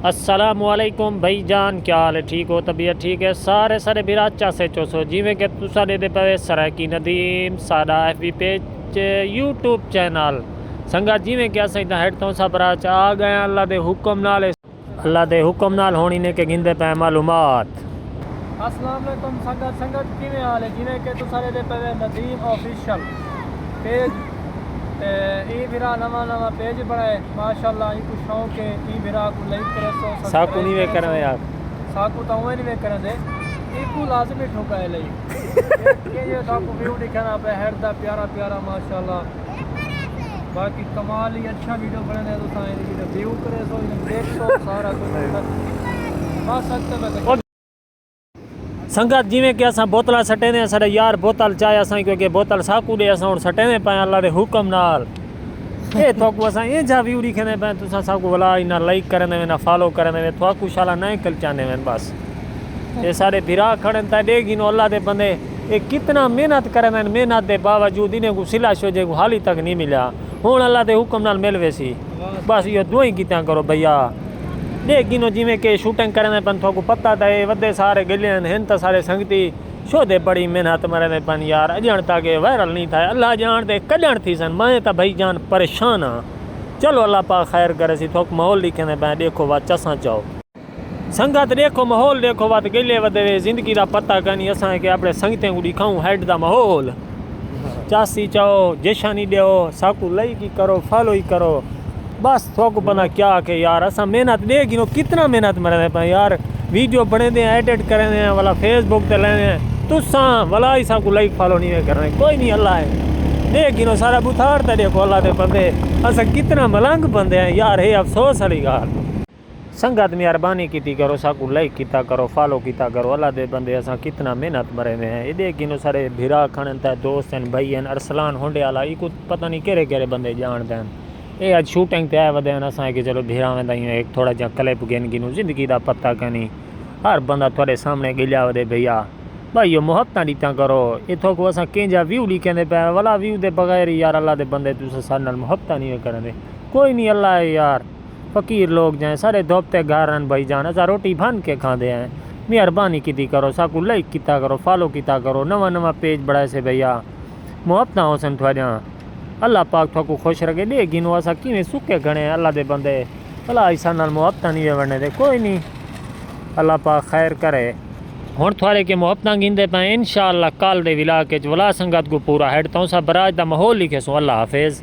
السلام علیکم بھائی جان، کیا حال ہے؟ ٹھیک ہو؟ طبیعت ٹھیک ہے؟ سارے برا چاسے چوسو جیویں کہ تسا دے پوے سرائکی ندیم ساڈا F B page YouTube channel سنگا جیویں کہ اسیں ہیڈ تو سب راچ آ گئے اللہ دے حکم نال ہونی نے کہ گندے پے معلومات۔ السلام علیکم سنگت کیویں حال ہے؟ جویں کہ تساں دے پوے ندیم آفیشل پیج ای بھرا نواں پیج بنائے ماشاءاللہ، ای کو شوق ہے ای بھرا کو لائک کرے سو ساکو نہیں وے کرے یار، ساکو تو نہیں وے کرے دے ای کو لازمی ٹھوکائے لئی کہ یہ ساکو ویو دکھنا پہ ہیڈ دا پیارا ماشاءاللہ، باقی کمال ہی اچھا ویڈیو بنے دے تساں ای ویو کرے سو دیکھ سو سارا کچھ بس سکتے میں سنگت جیویں کہ اساں بوتلاں سٹے نے سارے یار بوتل چائے اساں کیونکہ بوتل ساکو دے اساں سٹے نے پے اللہ دے حکم نال اے تو اساں اے جا ویو لکھنے پے تساں ساکو ولا نہ لائک کرنے نہ فالو کرنے تو کو شالا نہ کل چانے بس یہ سارے بھرا کھڑن تا دے گی نو اللہ دے بندے اے کتنا محنت کرنے محنت دے باوجود انہیں کو سلا شو جے کو حالی تک نہیں ملیا ہن اللہ دے حکم نال مل ویسی بس یہ دعائیں کیتیاں کرو بھیا دیکھ گینو جیویں کہ شوٹنگ کرنے پن تو کو پتہ تے ودے سارے گلیاں ہن تا سارے سنگتی شو دے بڑی محنت مرے پن یار اجن تک وائرل نہیں تھا اللہ جان دے کڈن تھی سن میں تا بھائی جان پریشان ہاں چلو اللہ پاک خیر کرے سی تھوک ماحول لکھنے پے دیکھو وا چساں چاؤ سنگت دیکھو ماحول دیکھو وا گلے ودے زندگی دا پتہ کانی اساں کہ اپنے سنگتیں کو دکھاؤں ہیڈ دا ماحول چاسی چاؤ جشانی دیو ساکو لائک ہی کرو فالو ہی کرو بس تھوک بنا کیا کہ یار اساں محنت دے گی نو کتنا محنت مرے پے یار ویڈیو بنے دے ایڈٹ کرنے ہیں والا فیس بک تے لینے ہیں تساں والا اساں کو لائک فالو نہیں کرنے کوئی نہیں اللہ ہے دیکھ گی نو سارا بتھاڑ تے دیکھو اللہ دے بندے اساں کتنا ملنگ بندے ہیں یار ہے افسوس والی گال سنگت مہربانی کیتی کرو ساکو لائک کیتا کرو فالو کیتا کرو اللہ دے بندے اساں کتنا محنت مرے ہیں اے دیکھ گی نو سارے بھرا کھڑن تے دوست ہیں بھائی ہیں ارسلان ہونڈے والا ای کو پتہ نہیں کیڑے بندے جان دین اے اج شوٹنگ تے آئے ودے اساں کہ چلو بھیرا ویندا ایک تھوڑا جا کلپ گن گینو زندگی دا پتہ کانی ہر بندہ تھوڑے سامنے گلیا ودے بھیا بھائی محبتاں دیتاں کرو ایتھوں کو اساں کینجا ویو لکھنے پے والا ویو دے بغیر یار اللہ دے بندے تساں سارے نال محبتاں نہیں کرن دے کوئی نہیں اللہ ہے یار فقیر لوگ جائیں سارے دوپتے گھر ہیں بھائی جان اساں روٹی بھن کے کھاندے ہیں مہربانی کیتی کرو ساکو لائک کیتا کرو فالو کیتا کرو نواں پیج بڑھائے سے بھیا محبتاں ہوسن تھوڑیاں اللہ پاک تھوکو خوش رکھے دے گینو اساں کیویں سکے گھنے اللہ دے بندے اللہ ایسا نال محبتاں نہیں ورنے دے کوئی نہیں اللہ پاک خیر کرے ہن تھوڑے کے محبتاں گیندے پے انشاءاللہ کل دے ولاگ وچ ولا سنگت کو پورا ہیڈ تو سا براج دا ماحول لکھے سو اللہ حافظ۔